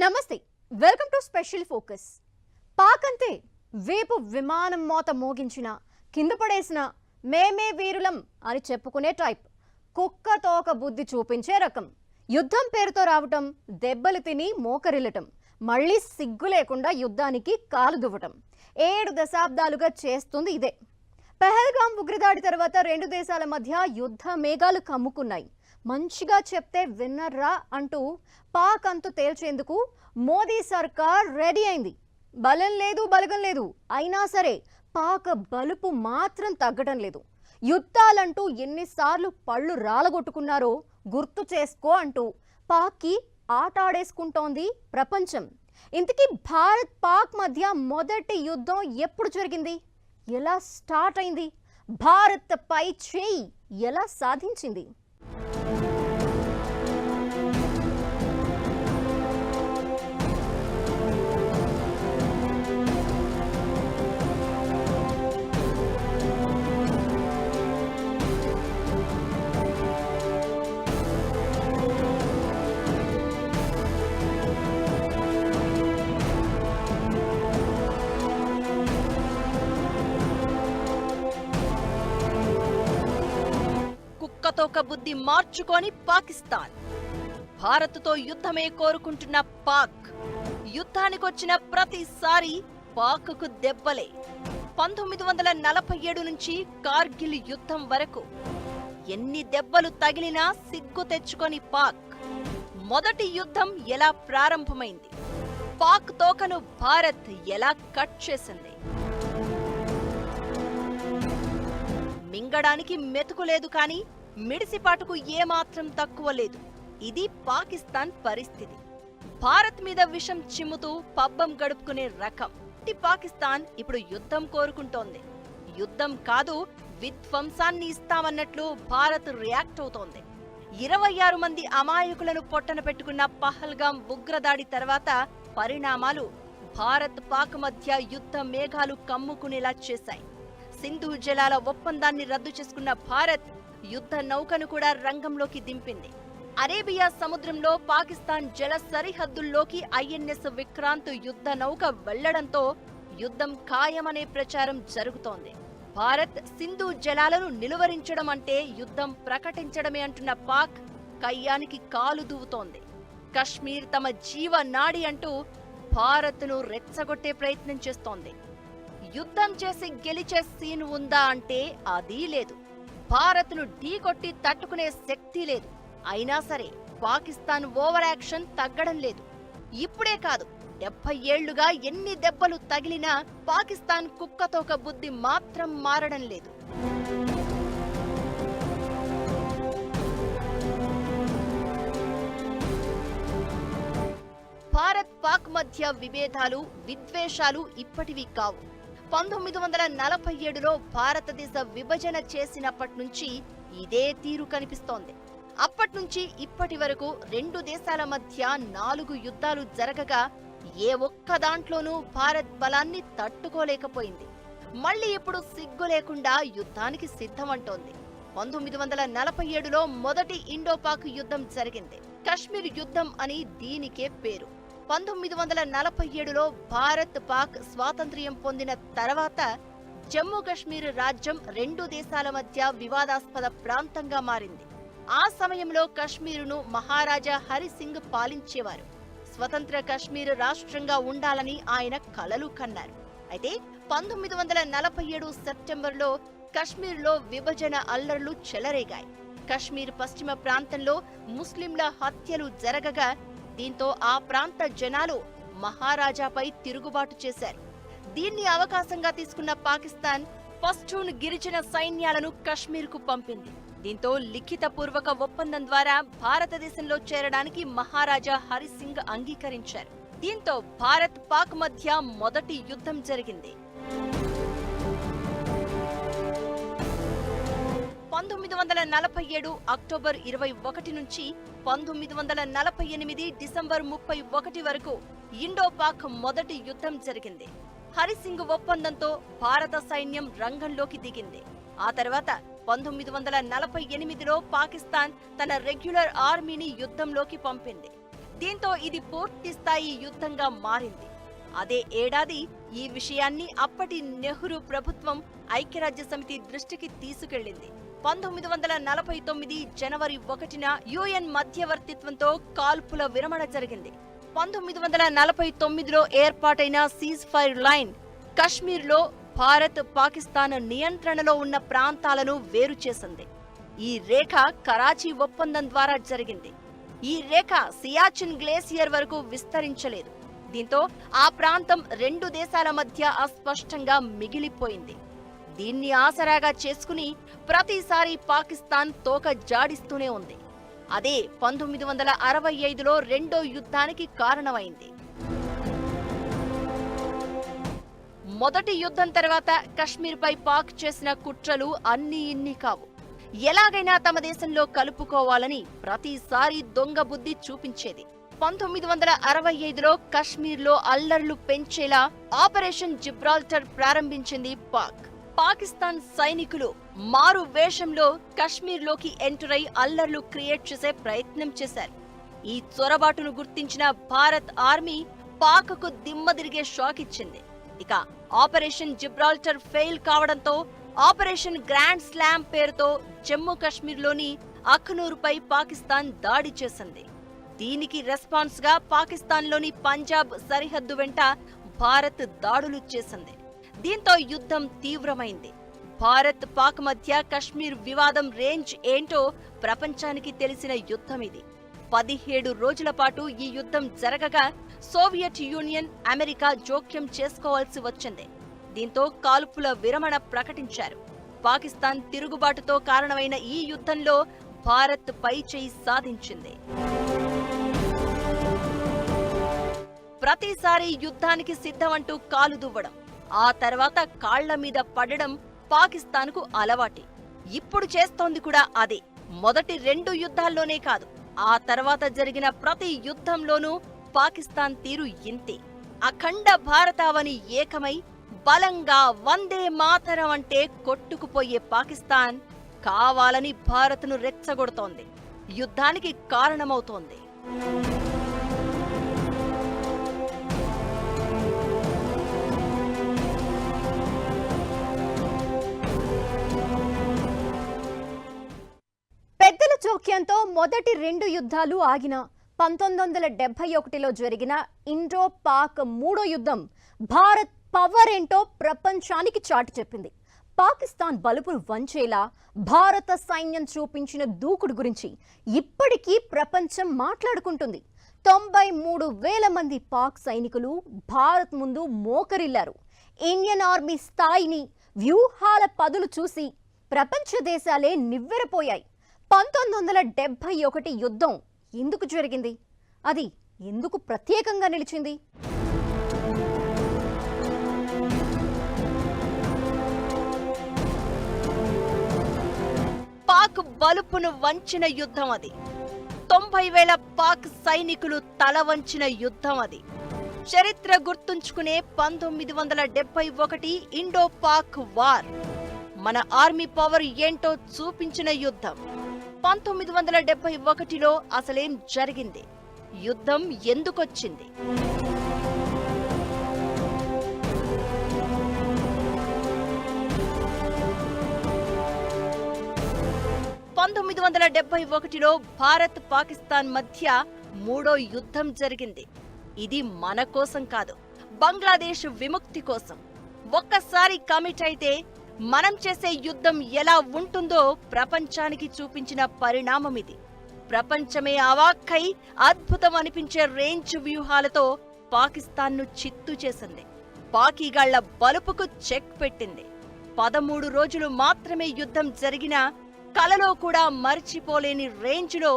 నమస్తే welcome to special focus. Pak అంతే వేపు విమానం మోత మోగించిన కింద పడేసిన మేమే వీరులం అని చెప్పుకునే టైప్. కుక్క తోక బుద్ధి చూపించే రకం. యుద్ధం పేరుతో రావటం, దెబ్బలు తిని మోకరిల్లటం, మళ్ళీ సిగ్గు లేకుండా యుద్ధానికి కాలు దువ్వటం 7 దశాబ్దాలుగా చేస్తుంది ఇదే. పహల్గాం ఉగ్రదాడి తర్వాత 2 దేశాల మధ్య యుద్ధ మేఘాలు కమ్ముకున్నాయి. మంచిగా చెప్తే విన్నర్రా అంటూ పాక్ అంతు తేల్చేందుకు మోదీ సర్కార్ రెడీ అయింది. బలం లేదు, బలగం లేదు, అయినా సరే పాక్ బలుపు మాత్రం తగ్గడం లేదు. యుద్ధాలంటూ ఎన్నిసార్లు పళ్ళు రాలగొట్టుకున్నారో గుర్తు చేసుకో అంటూ పాక్కి ఆట ఆడేసుకుంటోంది ప్రపంచం. ఇంతకీ భారత్ పాక్ మధ్య మొదటి యుద్ధం ఎప్పుడు జరిగింది? ఎలా స్టార్ట్ అయింది? భారత్ పై చేయి ఎలా సాధించింది? కుక్కతోక బుద్ధి మార్చుకొని పాకిస్తాన్. భారత్తో యుద్ధమే కోరుకుంటున్న పాక్. యుద్ధానికొచ్చిన ప్రతిసారి పాక్కు దెబ్బలే. 1947 నుంచి కార్గిల్ యుద్ధం వరకు ఎన్ని దెబ్బలు తగిలినా సిగ్గు తెచ్చుకొని పాక్. మొదటి యుద్ధం ఎలా ప్రారంభమైంది? పాక్ తోకను భారత్ ఎలా కట్ చేసింది? మింగడానికి మెతుకులేదు కానీ మిడిసిపాటుకు ఏమాత్రం తక్కువ లేదు. ఇది పాకిస్తాన్ పరిస్థితి. భారత్ మీద విషం చిమ్ముతూ పబ్బం గడుపుకునే రకం. పాకిస్తాన్ ఇప్పుడు యుద్ధం కోరుకుంటోంది. యుద్ధం కాదు, విధ్వంసాన్ని ఇస్తామన్నట్లు భారత్ రియాక్ట్ అవుతోంది. 26 మంది అమాయకులను పొట్టన పెట్టుకున్న పహల్గాం ఉగ్రదాడి తర్వాత పరిణామాలు భారత్ పాక్ మధ్య యుద్ధ మేఘాలు కమ్ముకునేలా చేశాయి. సింధు జలాల ఒప్పందాన్ని రద్దు చేసుకున్న భారత్ యుద్ధ నౌకను కూడా రంగంలోకి దింపింది. అరేబియా సముద్రంలో పాకిస్తాన్ జల సరిహద్దుల్లోకి ఐఎన్ఎస్ విక్రాంత్ యుద్ధ నౌక వెళ్లడంతో యుద్ధం ఖాయమనే ప్రచారం జరుగుతోంది. భారత్ సింధు జలాలను నిలువరించడం అంటే యుద్ధం ప్రకటించడమే అంటున్న పాక్ కయ్యానికి కాలు దువ్వుతోంది. కశ్మీర్ తమ జీవనాడి అంటూ భారత్ను రెచ్చగొట్టే ప్రయత్నం చేస్తోంది. యుద్ధం చేసి గెలిచే సీన్ ఉందా అంటే అదీ లేదు. భారత్ను ఢీకొట్టి తట్టుకునే శక్తి లేదు. అయినా సరే పాకిస్తాన్ ఓవర్ యాక్షన్ తగ్గడం లేదు. ఇప్పుడే కాదు, 70 ఏళ్లుగా ఎన్ని దెబ్బలు తగిలినా పాకిస్తాన్ కుక్కతోక బుద్ధి మాత్రం మారడం లేదు. భారత్ పాక్ మధ్య విభేదాలు, విద్వేషాలు ఇప్పటివి కావు. 1947లో భారతదేశ విభజన చేసినప్పటి నుంచి ఇదే తీరు కనిపిస్తోంది. అప్పట్నుంచి ఇప్పటి వరకు 2 దేశాల మధ్య 4 యుద్ధాలు జరగగా ఏ ఒక్క దాంట్లోనూ భారత్ బలాన్ని తట్టుకోలేకపోయింది. మళ్లీ ఇప్పుడు సిగ్గు లేకుండా యుద్ధానికి సిద్ధమంటోంది. 1947లో మొదటి ఇండోపాక్ యుద్ధం జరిగింది. కశ్మీర్ యుద్ధం అని దీనికే పేరు. 1947లో భారత్ పాక్ స్వాతంత్ర్యం పొందిన తర్వాత జమ్మూ కశ్మీర్ రాజ్యం 2 దేశాల మధ్య వివాదాస్పద ప్రాంతంగా మారింది. ఆ సమయంలో కశ్మీరును మహారాజా హరిసింగ్ పాలించేవారు. స్వతంత్ర కశ్మీర్ రాష్ట్రంగా ఉండాలని ఆయన కలలు కన్నారు. అయితే 1947 సెప్టెంబర్లో కశ్మీర్లో విభజన అల్లర్లు చెలరేగాయి. కశ్మీర్ పశ్చిమ ప్రాంతంలో ముస్లింల హత్యలు జరగగా దీంతో ఆ ప్రాంత జనాలు మహారాజాపై తిరుగుబాటు చేశారు. దీన్ని అవకాశంగా తీసుకున్న పాకిస్తాన్ పష్తూన్ గిరిజన సైన్యాలను కశ్మీర్కు పంపింది. దీంతో లిఖితపూర్వక ఒప్పందం ద్వారా భారతదేశంలో చేరడానికి మహారాజా హరిసింగ్ అంగీకరించారు. దీంతో భారత్ పాక్ మధ్య మొదటి యుద్ధం జరిగింది. 1947 అక్టోబర్ 21 నుంచి 1948 డిసెంబర్ 31 వరకు ఇండోపాక్ మొదటి యుద్ధం జరిగింది. హరిసింగ్ ఒప్పందంతో భారత సైన్యం రంగంలోకి దిగింది. ఆ తర్వాత 1948లో పాకిస్తాన్ తన రెగ్యులర్ ఆర్మీని యుద్ధంలోకి పంపింది. దీంతో ఇది పూర్తి స్థాయి యుద్ధంగా మారింది. అదే ఏడాది ఈ విషయాన్ని అప్పటి నెహ్రూ ప్రభుత్వం ఐక్యరాజ్యసమితి దృష్టికి తీసుకెళ్లింది. 1949 జనవరి 1న యుఎన్ మధ్యవర్తిత్వంతో కాల్పుల విరమణ జరిగింది. 1949లో ఏర్పాటైన సీజ్ ఫైర్ లైన్ కశ్మీర్లో భారత్, పాకిస్తాన్ నియంత్రణలో ఉన్న ప్రాంతాలను వేరు చేసింది. ఈ రేఖ కరాచీ ఒప్పందం ద్వారా జరిగింది. ఈ రేఖ సియాచిన్ గ్లేసియర్ వరకు విస్తరించలేదు. దీంతో ఆ ప్రాంతం రెండు దేశాల మధ్య అస్పష్టంగా మిగిలిపోయింది. దీన్ని ఆసరాగా చేసుకుని ప్రతిసారి పాకిస్తాన్ తోక జాడిస్తూనే ఉంది. అదే 1965లో రెండో యుద్ధానికి కారణమైంది. మొదటి యుద్ధం తర్వాత కశ్మీర్పై పాక్ చేసిన కుట్రలు అన్నీ ఇన్ని కావు. ఎలాగైనా తమ దేశంలో కలుపుకోవాలని ప్రతిసారి దొంగ బుద్ధి చూపించేది. 1965లో కశ్మీర్లో అల్లర్లు పెంచేలా ఆపరేషన్ జిబ్రాల్టర్ ప్రారంభించింది పాక్. పాకిస్తాన్ సైనికులు మారు వేషంలో కశ్మీర్లోకి ఎంటర్ అయి అల్లర్లు క్రియేట్ చేసే ప్రయత్నం చేశారు. ఈ చొరబాటును గుర్తించిన భారత్ ఆర్మీ పాక్కు దిమ్మదిరిగే షాక్ ఇచ్చింది. ఇక ఆపరేషన్ జిబ్రాల్టర్ ఫెయిల్ కావడంతో ఆపరేషన్ గ్రాండ్ స్లామ్ పేరుతో జమ్మూ కశ్మీర్లోని అఖ్నూర్పై పాకిస్తాన్ దాడి చేసింది. దీనికి రెస్పాన్స్ గా పాకిస్తాన్లోని పంజాబ్ సరిహద్దు వెంట భారత్ దాడులు చేసింది. దీంతో యుద్ధం తీవ్రమైంది. భారత్, పాక్ మధ్య కశ్మీర్ వివాదం రేంజ్ ఏంటో ప్రపంచానికి తెలిసిన యుద్ధం ఇది. 17 రోజుల పాటు ఈ యుద్ధం జరగగా సోవియట్ యూనియన్, అమెరికా జోక్యం చేసుకోవాల్సి వచ్చింది. దీంతో కాల్పుల విరమణ ప్రకటించారు. పాకిస్తాన్ తిరుగుబాటుతో కారణమైన ఈ యుద్ధంలో భారత్ పైచేయి సాధించింది. ప్రతిసారి యుద్ధానికి సిద్ధమంటూ కాలు దువ్వడం, ఆ తర్వాత కాళ్ల మీద పడడం పాకిస్తాన్కు అలవాటే. ఇప్పుడు చేస్తోంది కూడా అదే. మొదటి 2 యుద్ధాల్లోనే కాదు, ఆ తర్వాత జరిగిన ప్రతి యుద్ధంలోనూ పాకిస్తాన్ తీరు ఇంతే. అఖండ భారతావని ఏకమై బలంగా వందే మాతరం అంటే కొట్టుకుపోయే పాకిస్తాన్ కావాలని భారత్ను రెచ్చగొడుతోంది, యుద్ధానికి కారణమవుతోంది. పెద్దల జోక్యంతో మొదటి 2 యుద్ధాలు ఆగిన 1971లో జరిగిన ఇండో పాక్ మూడో యుద్ధం భారత్ పవర్ ఏంటో ప్రపంచానికి చాటి చెప్పింది. పాకిస్తాన్ బలుపును వంచేలా భారత సైన్యం చూపించిన దూకుడు గురించి ఇప్పటికీ ప్రపంచం మాట్లాడుకుంటుంది. 93,000 మంది పాక్ సైనికులు భారత్ ముందు మోకరిల్లారు. ఇండియన్ ఆర్మీ స్థాయిని, వ్యూహాల పదులు చూసి ప్రపంచ దేశాలే నివ్వెరపోయాయి. 1971 యుద్ధం ఎందుకు జరిగింది? అది ఎందుకు ప్రత్యేకంగా నిలిచింది? పాక్ బలుపును వంచిన యుద్ధం అది. 90,000 పాక్ సైనికులు తల వంచిన యుద్ధం అది. చరిత్ర గుర్తుంచుకునే 1971 ఇండో పాక్ వార్ మన ఆర్మీ పవర్ ఏంటో చూపించిన యుద్ధం. 1971లో అసలేం జరిగింది? యుద్ధం ఎందుకొచ్చింది? 1971లో భారత్, పాకిస్తాన్ మధ్య మూడో యుద్ధం జరిగింది. ఇది మన కోసం కాదు, బంగ్లాదేశ్ విముక్తి కోసం. ఒక్కసారి కమిట్ అయితే మనం చేసే యుద్ధం ఎలా ఉంటుందో ప్రపంచానికి చూపించిన పరిణామం ఇది. ప్రపంచమే అవాక్కై అద్భుతం అనిపించే రేంజ్ వ్యూహాలతో పాకిస్తాన్ను చిత్తు చేసింది. పాకీగాళ్ల బలుపుకు చెక్ పెట్టింది. 13 రోజులు మాత్రమే యుద్ధం జరిగినా కలలో కూడా మర్చిపోలేని రేంజ్లో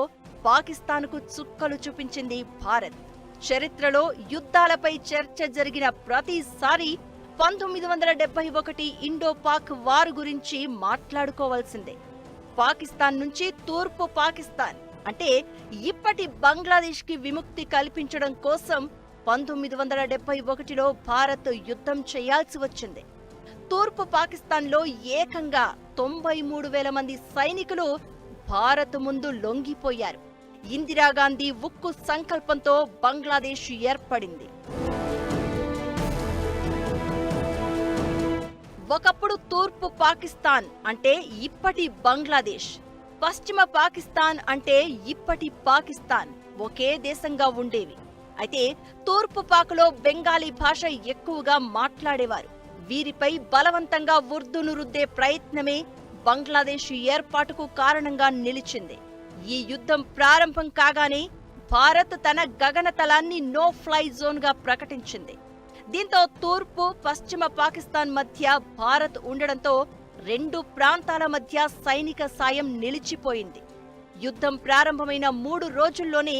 పాకిస్తాన్కు చుక్కలు చూపించింది భారత్. చరిత్రలో యుద్ధాలపై చర్చ జరిగిన ప్రతిసారి 1971 ఇండో పాక్ వార్ గురించి మాట్లాడుకోవాల్సిందే. పాకిస్తాన్ నుంచి తూర్పు పాకిస్తాన్ అంటే ఇప్పటి బంగ్లాదేశ్ కి విముక్తి కల్పించడం కోసం 1971లో భారత్ యుద్ధం చేయాల్సి వచ్చింది. తూర్పు పాకిస్తాన్లో ఏకంగా 93,000 మంది సైనికులు భారత్ ముందు లొంగిపోయారు. ఇందిరాగాంధీ ఉక్కు సంకల్పంతో బంగ్లాదేశ్ ఏర్పడింది. ఒకప్పుడు తూర్పు పాకిస్తాన్ అంటే ఇప్పటి బంగ్లాదేశ్, పశ్చిమ పాకిస్తాన్ అంటే ఇప్పటి పాకిస్తాన్ ఒకే దేశంగా ఉండేవి. అయితే తూర్పు పాక్లో బెంగాలీ భాష ఎక్కువగా మాట్లాడేవారు. వీరిపై బలవంతంగా ఉర్దూను రుద్దే ప్రయత్నమే బంగ్లాదేశ్ ఏర్పాటుకు కారణంగా నిలిచింది. ఈ యుద్ధం ప్రారంభం కాగానే భారత్ తన గగనతలాన్ని నో ఫ్లై జోన్ గా ప్రకటించింది. దీంతో తూర్పు పశ్చిమ పాకిస్తాన్ మధ్య భారత్ ఉండడంతో రెండు ప్రాంతాల మధ్య సైనిక సాయం నిలిచిపోయింది. యుద్ధం ప్రారంభమైన 3 రోజుల్లోనే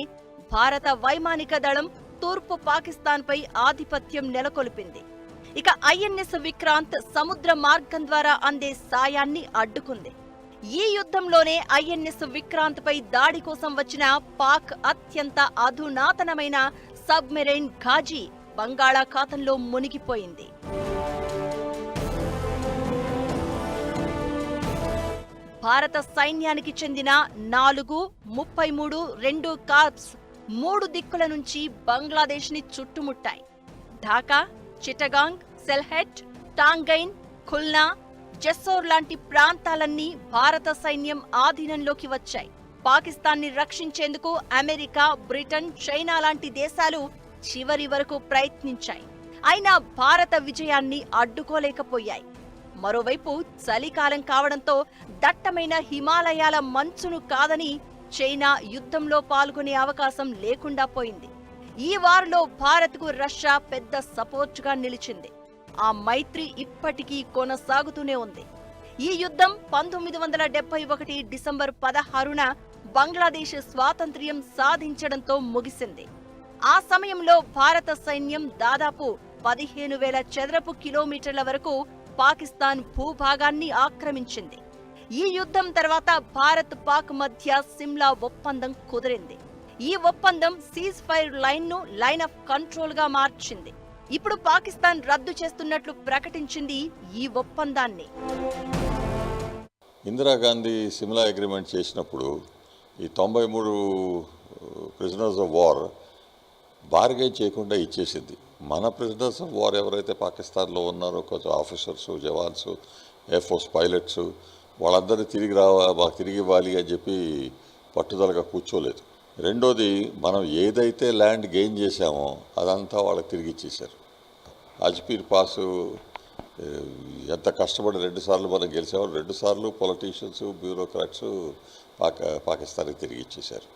భారత వైమానిక దళం తూర్పు పాకిస్తాన్పై ఆధిపత్యం నెలకొల్పింది. ఇక ఐఎన్ఎస్ విక్రాంత్ సముద్ర మార్గం ద్వారా అందే సాయాన్ని అడ్డుకుంది. ఈ యుద్ధంలోనే ఐఎన్ఎస్ విక్రాంత్ పై దాడి కోసం వచ్చిన పాక్ అత్యంత అధునాతనమైన సబ్మెరైన్ ఘాజీ బంగాళాఖాతంలో మునిగిపోయింది. భారత సైన్యానికి చెందిన 4, 33, 2 కార్ప్స్ 3 దిక్కుల నుంచి బంగ్లాదేశ్ ని చుట్టుముట్టాయి. ఢాకా, చిటగాంగ్, సెల్హెట్, టాంగైన్, ఖుల్నా, జెస్సోర్ లాంటి ప్రాంతాలన్నీ భారత సైన్యం ఆధీనంలోకి వచ్చాయి. పాకిస్తాన్ని రక్షించేందుకు అమెరికా, బ్రిటన్, చైనా లాంటి దేశాలు చివరి వరకు ప్రయత్నించాయి. అయినా భారత విజయాన్ని అడ్డుకోలేకపోయాయి. మరోవైపు చలికాలం కావడంతో దట్టమైన హిమాలయాల మంచును కాదని చైనా యుద్ధంలో పాల్గొనే అవకాశం లేకుండా పోయింది. ఈ వార్లో భారత్కు రష్యా పెద్ద సపోర్టుగా నిలిచింది. ఆ మైత్రి ఇప్పటికీ కొనసాగుతూనే ఉంది. ఈ యుద్ధం 1971 డిసెంబర్ 16న బంగ్లాదేశ్ స్వాతంత్ర్యం సాధించడంతో ముగిసింది. ఆ సమయంలో భారత సైన్యం దాదాపు 15,000 చదరపు కిలోమీటర్ల వరకు పాకిస్తాన్ భూభాగాన్ని ఆక్రమించింది. ఈ యుద్ధం తర్వాత భారత్ పాక్ మధ్య సిమ్లా ఒప్పందం కుదిరింది. ఈ ఒప్పందం సీజ్ ఫైర్ లైన్ ను లైన్ ఆఫ్ కంట్రోల్ గా మార్చింది. ఇప్పుడు పాకిస్తాన్ రద్దు చేస్తున్నట్లు ప్రకటించింది ఈ ఒప్పందాన్ని. ఇందిరాగాంధీ సిమ్లా అగ్రిమెంట్ చేసినప్పుడు ఈ 93 ప్రిజనర్స్ ఆఫ్ వార్ బార్గెన్ చేయకుండా ఇచ్చేసింది. మన ప్రిజనర్స్ ఆఫ్ వార్ ఎవరైతే పాకిస్తాన్లో ఉన్నారో కొంచెం officers, jawans, air force pilots వాళ్ళందరూ మాకు తిరిగి ఇవ్వాలి అని చెప్పి పట్టుదలగా కూర్చోలేదు. రెండోది, మనం ఏదైతే ల్యాండ్ గెయిన్ చేశామో అదంతా వాళ్ళకి తిరిగి ఇచ్చేశారు. అజ్పీర్ పాసు ఎంత కష్టపడి 2 సార్లు మనం గెలిచామో 2 సార్లు పొలిటీషియన్స్, బ్యూరోక్రాట్స్ పాకిస్తాన్కి తిరిగి ఇచ్చేశారు.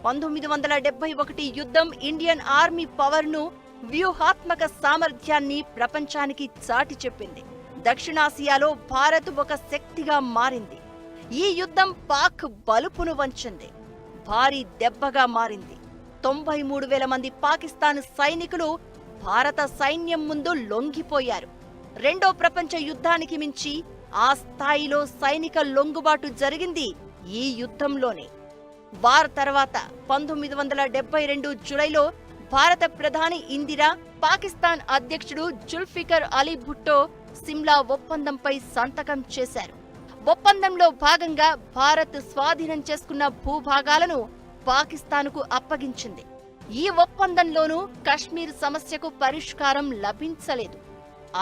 1971 యుద్ధం ఇండియన్ ఆర్మీ పవర్ ను, వ్యూహాత్మక సామర్థ్యాన్ని ప్రపంచానికి చాటి చెప్పింది. దక్షిణాసియాలో భారత్ ఒక శక్తిగా మారింది. ఈ యుద్ధం పాక్ బలుపును వంచింది. భారీ దెబ్బగా మారింది. 93,000 మంది పాకిస్తాన్ సైనికులు భారత సైన్యం ముందు లొంగిపోయారు. రెండో ప్రపంచ యుద్ధానికి మించి ఆ స్థాయిలో సైనిక లొంగుబాటు జరిగింది ఈ యుద్ధంలోనే. వార్ తర్వాత 1972 జూలైలో భారత ప్రధాని ఇందిరా, పాకిస్తాన్ అధ్యక్షుడు జుల్ఫికర్ అలీ భుట్టో సిమ్లా ఒప్పందంపై సంతకం చేశారు. ఒప్పందంలో భాగంగా భారత్ స్వాధీనం చేసుకున్న భూభాగాలను పాకిస్తాన్కు అప్పగించింది. ఈ ఒప్పందంలోనూ కశ్మీర్ సమస్యకు పరిష్కారం లభించలేదు.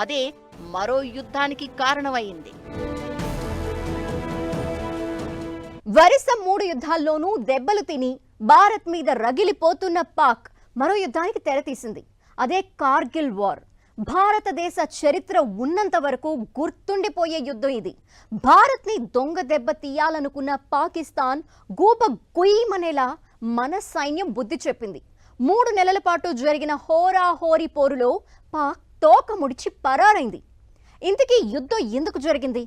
అదే మరో యుద్ధానికి కారణమైంది. వరుస 3 యుద్ధాల్లోనూ దెబ్బలు తిని భారత్ మీద రగిలిపోతున్న పాక్ మరో యుద్ధానికి తెరతీసింది. అదే కార్గిల్ వార్. భారతదేశ చరిత్ర ఉన్నంత వరకు గుర్తుండిపోయే యుద్ధం ఇది. భారత్ని దొంగ దెబ్బ తీయాలనుకున్న పాకిస్తాన్ గూప గుయ్యమనేలా మన సైన్యం బుద్ధి చెప్పింది. 3 నెలల పాటు జరిగిన హోరాహోరీ పోరులో పాక్ తోక ముడిచి పరారైంది. ఇంతకీ యుద్ధం ఎందుకు జరిగింది?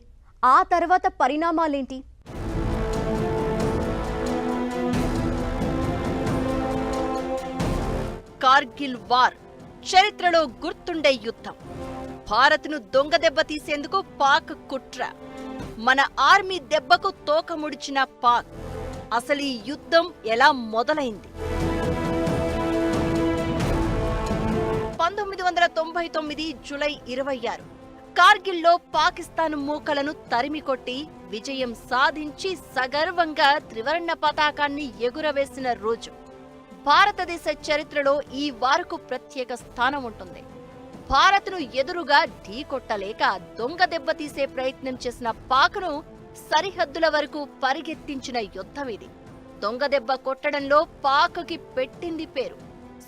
ఆ తర్వాత పరిణామాలేంటి? కార్గిల్ వార్ చరిత్రలో గుర్తుండే యుద్ధం. భారత్ను దొంగ దెబ్బ తీసేందుకు పాక్ కుట్ర. మన ఆర్మీ దెబ్బకు తోక ముడిచిన పాక్. అసలు ఈ యుద్ధం ఎలా మొదలైంది? 1999 జూలై 26 కార్గిల్లో పాకిస్తాన్ మూకలను తరిమికొట్టి విజయం సాధించి సగర్వంగా త్రివర్ణ పతాకాన్ని ఎగురవేసిన రోజు. భారతదేశ చరిత్రలో ఈ వారకు ప్రత్యేక స్థానం ఉంటుంది. భారత్ను ఎదురుగా ఢీకొట్టలేక దొంగ దెబ్బతీసే ప్రయత్నం చేసిన పాక్ను సరిహద్దుల వరకు పరిగెత్తించిన యుద్ధం ఇది. దొంగ దెబ్బ కొట్టడంలో పాక్కి పెట్టింది పేరు.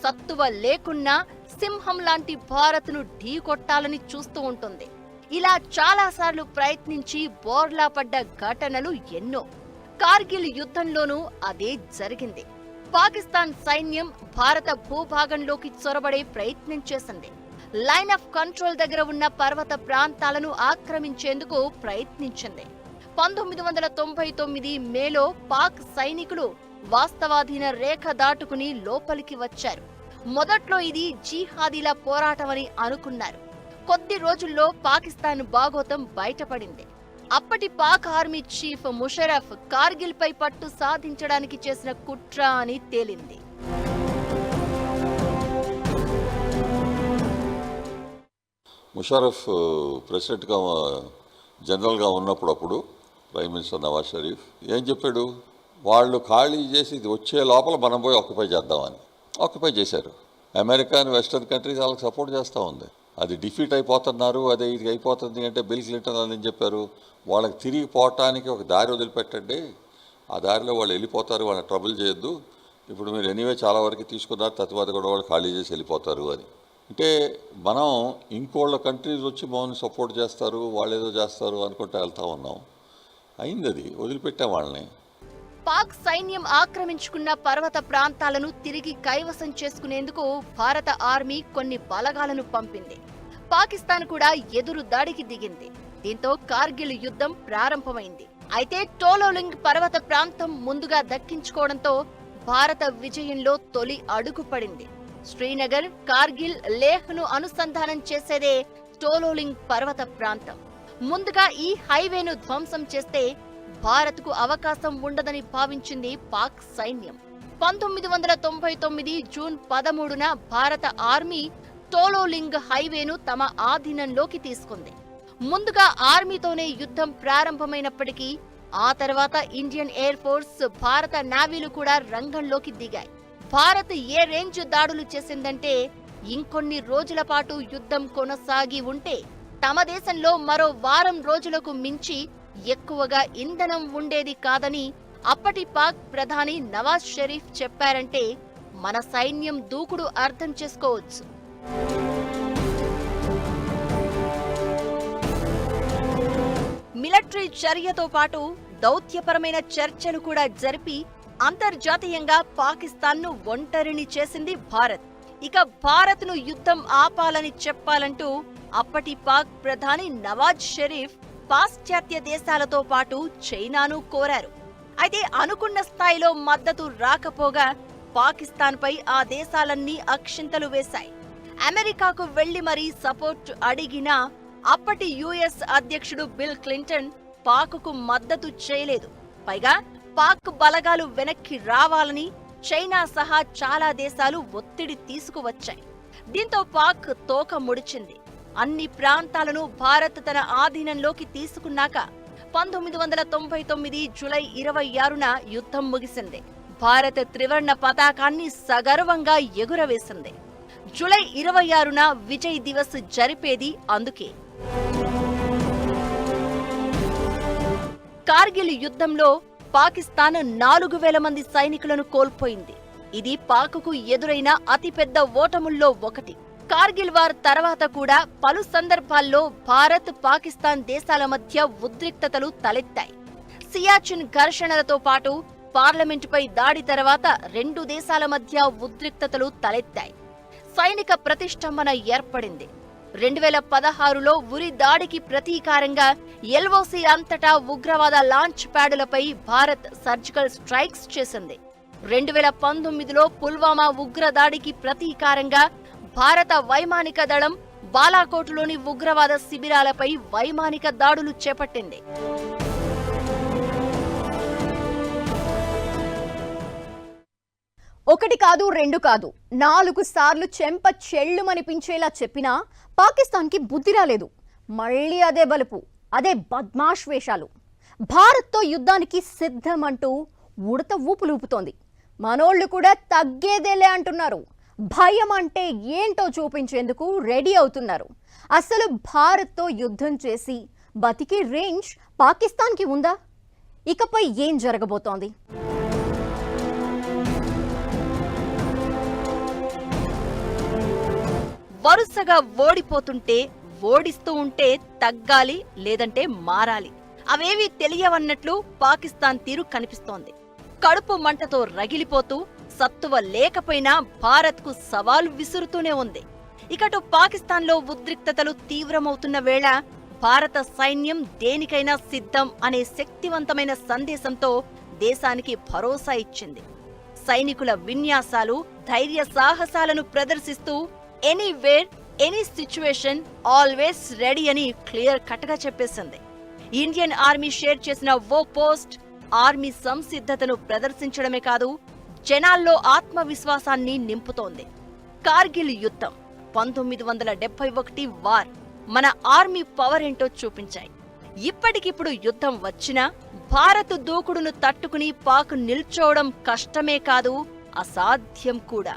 సత్తువ లేకున్నా సింహం లాంటి భారత్ను ఢీకొట్టాలని చూస్తూ ఉంటుంది. ఇలా చాలాసార్లు ప్రయత్నించి బోర్లా పడ్డ ఘటనలు ఎన్నో. కార్గిల్ యుద్ధంలోనూ అదే జరిగింది. పాకిస్తాన్ సైన్యం భారత భూభాగంలోకి చొరబడే ప్రయత్నం చేసింది. లైన్ ఆఫ్ కంట్రోల్ దగ్గర ఉన్న పర్వత ప్రాంతాలను ఆక్రమించేందుకు ప్రయత్నించింది. 1999 మేలో పాక్ సైనికులు వాస్తవాధీన రేఖ దాటుకుని లోపలికి వచ్చారు. మొదట్లో ఇది జిహాదీల పోరాటమని అనుకున్నారు. కొద్ది రోజుల్లో పాకిస్తాన్ బాగోతం బయటపడింది. అప్పటి పాక్ ఆర్మీ చీఫ్ ముషరఫ్ కార్గిల్ పై పట్టు సాధించడానికి చేసిన కుట్ర అని తేలింది. ముషరఫ్ ప్రెసిడెంట్గా జనరల్గా ఉన్నప్పుడు ప్రైమ్ మినిస్టర్ నవాజ్ షరీఫ్ ఏం చెప్పాడు, వాళ్ళు ఖాళీ చేసి ఇది వచ్చే లోపల మనం పోయి ఆక్యుపై చేద్దామని. ఆక్యుపై చేశారు. అమెరికా అండ్ వెస్టర్న్ కంట్రీస్ వాళ్ళకి సపోర్ట్ చేస్తూ ఉంది. అది డిఫీట్ అయిపోతున్నారు, అదే ఇది అయిపోతుంది అంటే బిల్ క్లింటన్ అని చెప్పారు, వాళ్ళకి తిరిగి పోవటానికి ఒక దారి వదిలిపెట్టండి, ఆ దారిలో వాళ్ళు వెళ్ళిపోతారు, వాళ్ళని ట్రబుల్ చేయొద్దు, ఇప్పుడు మీరు ఎనీవే చాలా వరకు తీసుకున్నారు, తర్వాత కూడా వాళ్ళు ఖాళీ చేసి వెళ్ళిపోతారు అని. అంటే మనం ఇంకోళ్ళ కంట్రీస్ వచ్చి మమ్మల్ని సపోర్ట్ చేస్తారు, వాళ్ళు ఏదో చేస్తారు అనుకుంటే వెళ్తూ ఉన్నాం. అయింది, అది వదిలిపెట్టాం వాళ్ళని. పాక్ సైన్యం ఆక్రమించుకున్న పర్వత ప్రాంతాలను తిరిగి కైవసం చేసుకునేందుకు భారత ఆర్మీ కొన్ని బలగాలను పంపింది. పాకిస్తాన్ కూడా ఎదురు దాడికి దిగింది. దీంతో కార్గిల్ యుద్ధం ప్రారంభమైంది. అయితే టోలోలింగ్ పర్వత ప్రాంతం ముందుగా దక్కించుకోవడంతో భారత విజయంలో తొలి అడుగు పడింది. శ్రీనగర్, కార్గిల్, లేహ్ను అనుసంధానం చేసేదే టోలోలింగ్ పర్వత ప్రాంతం. ముందుగా ఈ హైవేను ధ్వంసం చేస్తే భారత్కు అవకాశం ఉండదని భావించింది పాక్ సైన్యం. 1999 జూన్ 13న భారత ఆర్మీ టోలోలింగ్ హైవేను తమ ఆధీనంలోకి తీసుకుంది. ముందుగా ఆర్మీతోనే యుద్ధం ప్రారంభమైనప్పటికీ ఆ తర్వాత ఇండియన్ ఎయిర్ ఫోర్స్, భారత నావీలు కూడా రంగంలోకి దిగాయి. భారత్ ఏ రేంజ్ దాడులు చేసిందంటే, ఇంకొన్ని రోజుల పాటు యుద్ధం కొనసాగి ఉంటే తమ దేశంలో మరో వారం రోజులకు మించి ఎక్కువగా ఇంధనం ఉండేది కాదని అప్పటి పాక్ ప్రధాని నవాజ్ షరీఫ్ చెప్పారంటే మన సైన్యం దూకుడు అర్థం చేసుకోవచ్చు. మిలిటరీ చర్యతో పాటు దౌత్యపరమైన చర్చలు కూడా జరిపి అంతర్జాతీయంగా పాకిస్తాన్ను ఒంటరిని చేసింది భారత్. ఇక భారత్ను యుద్ధం ఆపాలని చెప్పాలంటూ అప్పటి పాక్ ప్రధాని నవాజ్ షరీఫ్ పాశ్చాత్య దేశాలతో పాటు చైనాను కోరారు. అయితే అనుకున్న స్థాయిలో మద్దతు రాకపోగా పాకిస్తాన్పై ఆ దేశాలన్నీ అక్షింతలు వేశాయి. అమెరికాకు వెళ్లి మరీ సపోర్ట్ అడిగినా అప్పటి యుఎస్ అధ్యక్షుడు బిల్ క్లింటన్ పాక్కు మద్దతు చేయలేదు. పైగా పాక్ బలగాలు వెనక్కి రావాలని చైనా సహా చాలా దేశాలు ఒత్తిడి తీసుకువచ్చాయి. దీంతో పాక్ తోక ముడిచింది. అన్ని ప్రాంతాలను భారత్ తన ఆధీనంలోకి తీసుకున్నాక 1999 జూలై 26న యుద్ధం ముగిసింది. భారత్ త్రివర్ణ పతాకాన్ని సగర్వంగా ఎగురవేసింది. జూలై 26న విజయ్ దివస్ జరిపేది అందుకే. కార్గిల్ యుద్ధంలో పాకిస్తాన్ 4000 మంది సైనికులను కోల్పోయింది. ఇది పాక్కు ఎదురైన అతిపెద్ద ఓటముల్లో ఒకటి. కార్గిల్ వార్ తర్వాత కూడా పలు సందర్భాల్లో భారత్, పాకిస్తాన్ దేశాల మధ్య ఉద్రిక్తతలు తలెత్తాయి. సియాచిన్ ఘర్షణలతో పాటు పార్లమెంటుపై దాడి తర్వాత రెండు దేశాల మధ్య ఉద్రిక్తతలు తలెత్తాయి. సైనిక ప్రతిష్టంభన ఏర్పడింది. 2016లో ఉరి దాడికి ప్రతీకారంగా ఎల్ఓసి అంతటా ఉగ్రవాద లాంచ్ ప్యాడులపై భారత్ సర్జికల్ స్ట్రైక్స్ చేసింది. 2019లో పుల్వామా ఉగ్రదాడికి ప్రతీకారంగా భారత వైమానిక దళం బాలాకోట్లోని ఉగ్రవాద శిబిరాలపై వైమానిక దాడులు చేపట్టింది. ఒకటి కాదు, రెండు కాదు, 4 సార్లు చెంప చెళ్ళుమనిపించేలా చెప్పినా పాకిస్తాన్కి బుద్ధి రాలేదు. మళ్ళీ అదే బలుపు, అదే బద్మాష్ వేషాలు. భారత్తో యుద్ధానికి సిద్ధమంటూ ఉడత ఊపులూపుతోంది. మనోళ్లు కూడా తగ్గేదేలే అంటున్నారు. భయం అంటే ఏంటో చూపించేందుకు రెడీ అవుతున్నారు. అసలు భారత్తో యుద్ధం చేసి బతికే రేంజ్ పాకిస్తాన్కి ఉందా? ఇకపై ఏం జరగబోతోంది? వరుసగా ఓడిపోతుంటే ఓడిస్తూ ఉంటే తగ్గాలి లేదంటే మారాలి, అవేవీ తెలియవన్నట్లు పాకిస్తాన్ తీరు కనిపిస్తోంది. కడుపు మంటతో రగిలిపోతూ సత్తువ లేకపోయినా భారత్కు సవాలు విసురుతూనే ఉంది. ఇకటు పాకిస్తాన్లో ఉద్రిక్తతలు తీవ్రమవుతున్న వేళ భారత సైన్యం దేనికైనా సిద్ధం అనే శక్తివంతమైన సందేశంతో దేశానికి భరోసా ఇచ్చింది. సైనికుల విన్యాసాలు, ధైర్య సాహసాలను ప్రదర్శిస్తూ anywhere any situation always ready అని క్లియర్ కట్ గా చెప్పేసింది. ఇండియన్ ఆర్మీ షేర్ చేసిన ఓ పోస్ట్ ఆర్మీ సంసిద్ధతను ప్రదర్శించడమే కాదు, జనాల్లో ఆత్మవిశ్వాసాన్ని నింపుతోంది. కార్గిల్ యుద్ధం, 1971 వార్ మన ఆర్మీ పవర్ ఏంటో చూపించాయి. ఇప్పటికిప్పుడు యుద్ధం వచ్చినా భారత్ దూకుడును తట్టుకుని పాక్ నిల్చోవడం కష్టమే కాదు, అసాధ్యం కూడా.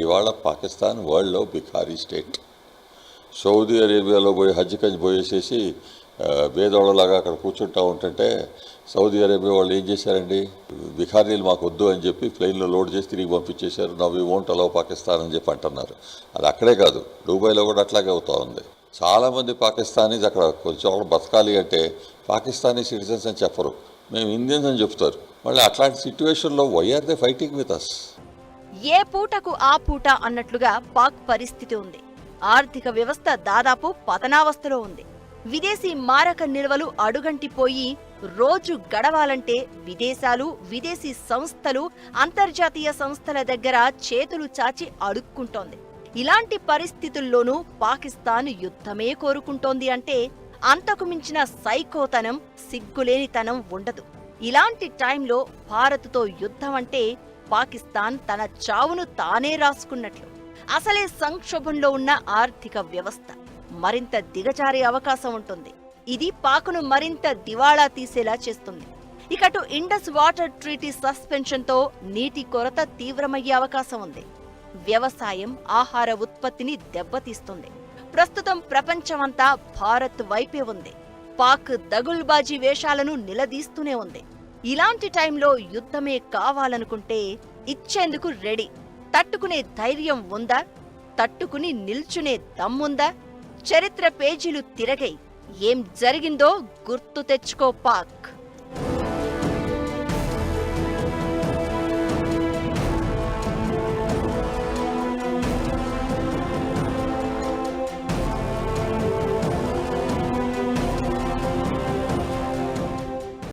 ఇవాళ పాకిస్తాన్ వరల్డ్లో బికారీ స్టేట్. సౌదీ అరేబియాలో పోయి హజ్కి పోయేసేసి పేదోళ్ళలాగా అక్కడ కూర్చుంటా ఉంటుంటే సౌదీ అరేబియా వాళ్ళు ఏం చేశారండి, బికారీలు మాకు వద్దు అని చెప్పి ప్లెయిన్లో లోడ్ చేసి తిరిగి పంపించేశారు. Now we won't allow Pakistan అని చెప్పి అంటున్నారు. అది అక్కడే కాదు, దుబాయ్లో కూడా అట్లాగే అవుతా ఉంది. చాలామంది పాకిస్తానీస్ అక్కడ కొంచెం బతకాలి అంటే పాకిస్తానీ సిటిజన్స్ అని చెప్పరు, మేము ఇండియన్స్ అని చెప్తారు. మళ్ళీ అట్లాంటి సిచ్యువేషన్లో why are they fighting with us? ఏ పూటకు ఆ పూట అన్నట్లుగా పాక్ పరిస్థితి ఉంది. ఆర్థిక వ్యవస్థ దాదాపు పతనావస్థలో ఉంది. విదేశీ మారక నిల్వలు అడుగంటిపోయి రోజు గడవాలంటే విదేశాలు, విదేశీ సంస్థలు, అంతర్జాతీయ సంస్థల దగ్గర చేతులు చాచి అడుక్కుంటోంది. ఇలాంటి పరిస్థితుల్లోనూ పాకిస్తాన్ యుద్ధమే కోరుకుంటోంది అంటే అంతకు మించిన సైకోతనం, సిగ్గులేనితనం ఉండదు. ఇలాంటి టైంలో భారత్తో యుద్ధం అంటే పాకిస్తాన్ తన చావును తానే రాసుకున్నట్లు. అసలే సంక్షోభంలో ఉన్న ఆర్థిక వ్యవస్థ మరింత దిగజారే అవకాశం ఉంటుంది. ఇది పాక్ను మరింత దివాళా తీసేలా చేస్తుంది. ఇకటు ఇండస్ వాటర్ ట్రీటీ సస్పెన్షన్తో నీటి కొరత తీవ్రమయ్యే అవకాశం ఉంది. వ్యవసాయం, ఆహార ఉత్పత్తిని దెబ్బతీస్తుంది. ప్రస్తుతం ప్రపంచమంతా భారత్ వైపే ఉంది. పాక్ దగుల్బాజీ వేషాలను నిలదీస్తూనే ఉంది. ఇలాంటి టైంలో యుద్ధమే కావాలనుకుంటే ఇచ్చేందుకు రెడీ. తట్టుకునే ధైర్యం ఉందా? తట్టుకుని నిల్చునే దమ్ముందా? చరిత్ర పేజీలు తిరగై ఏం జరిగిందో గుర్తు తెచ్చుకో పాక్.